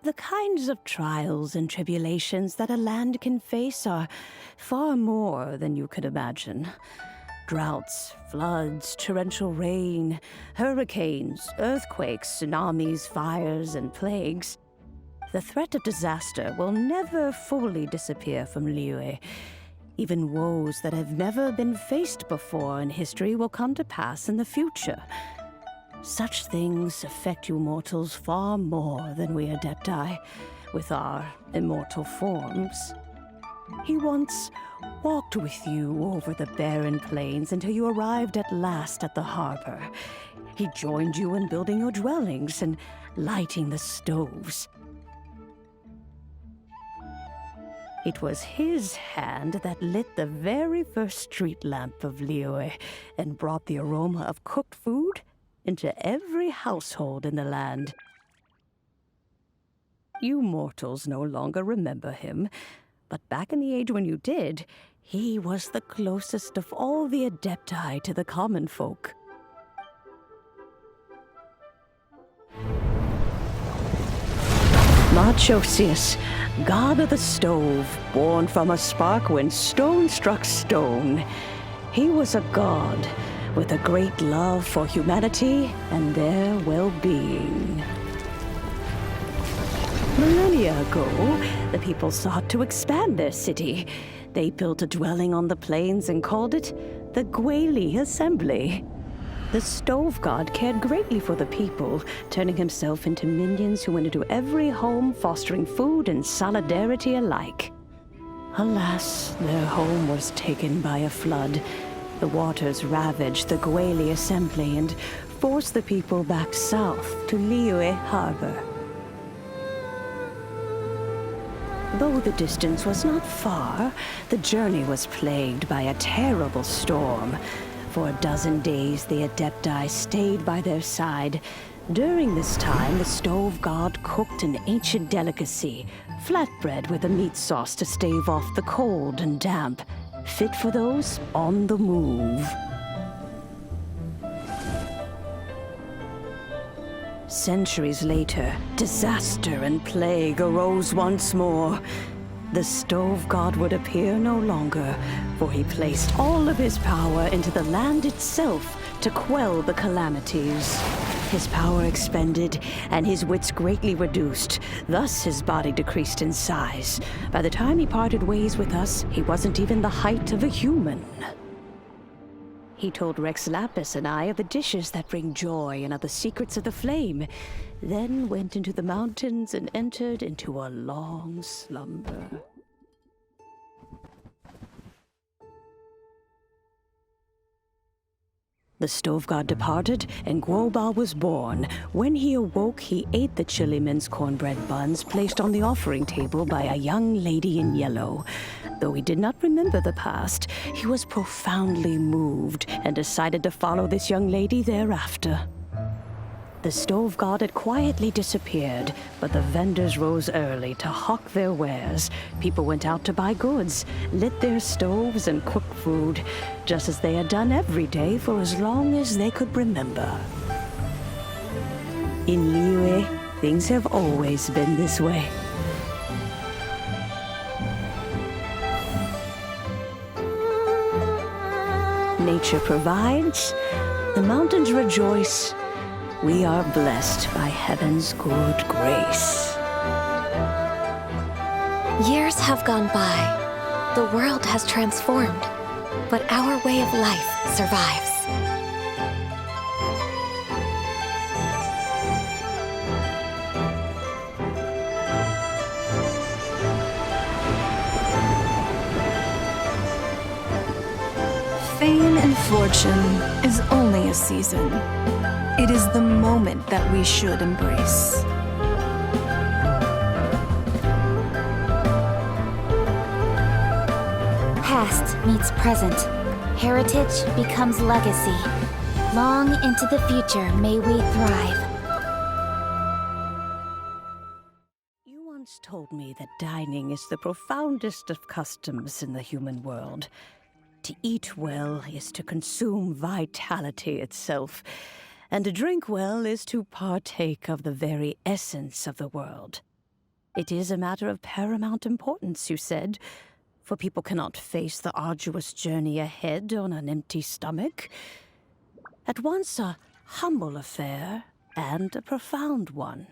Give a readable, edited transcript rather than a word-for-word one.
The kinds of trials and tribulations that a land can face are far more than you could imagine. Droughts, floods, torrential rain, hurricanes, earthquakes, tsunamis, fires, and plagues. The threat of disaster will never fully disappear from Liyue. Even woes that have never been faced before in history will come to pass in the future. Such things affect you mortals far more than we Adepti, with our immortal forms. He once walked with you over the barren plains until you arrived at last at the harbor. He joined you in building your dwellings and lighting the stoves. It was his hand that lit the very first street lamp of Liyue and brought the aroma of cooked food into every household in the land. You mortals no longer remember him, but back in the age when you did, he was the closest of all the Adepti to the common folk. Machosius, god of the stove, born from a spark when stone struck stone. He was a god with a great love for humanity and their well-being. Millennia ago, the people sought to expand their city. They built a dwelling on the plains and called it the Gueli Assembly. The stove god cared greatly for the people, turning himself into minions who went into every home, fostering food and solidarity alike. Alas, their home was taken by a flood. The waters ravaged the Gueli Assembly and forced the people back south to Liyue Harbor. Though the distance was not far, the journey was plagued by a terrible storm. For a dozen days, the Adepti stayed by their side. During this time, the stove god cooked an ancient delicacy, flatbread with a meat sauce to stave off the cold and damp, fit for those on the move. Centuries later, disaster and plague arose once more. The stove god would appear no longer, for he placed all of his power into the land itself to quell the calamities. His power expended, and his wits greatly reduced. Thus his body decreased in size. By the time he parted ways with us, he wasn't even the height of a human. He told Rex Lapis and I of the dishes that bring joy and of the secrets of the flame, then went into the mountains and entered into a long slumber. The stove god departed, and Guoba was born. When he awoke, he ate the Chiliman's cornbread buns placed on the offering table by a young lady in yellow. Though he did not remember the past, he was profoundly moved and decided to follow this young lady thereafter. The stove god had quietly disappeared, but the vendors rose early to hawk their wares. People went out to buy goods, lit their stoves, and cooked food, just as they had done every day for as long as they could remember. In Liyue, things have always been this way. Nature provides, the mountains rejoice. We are blessed by heaven's good grace. Years have gone by. The world has transformed, but our way of life survives. Fame and fortune is only a season. It is the moment that we should embrace. Past meets present. Heritage becomes legacy. Long into the future may we thrive. You once told me that dining is the profoundest of customs in the human world. To eat well is to consume vitality itself, and to drink well is to partake of the very essence of the world. It is a matter of paramount importance, you said, for people cannot face the arduous journey ahead on an empty stomach. At once a humble affair and a profound one.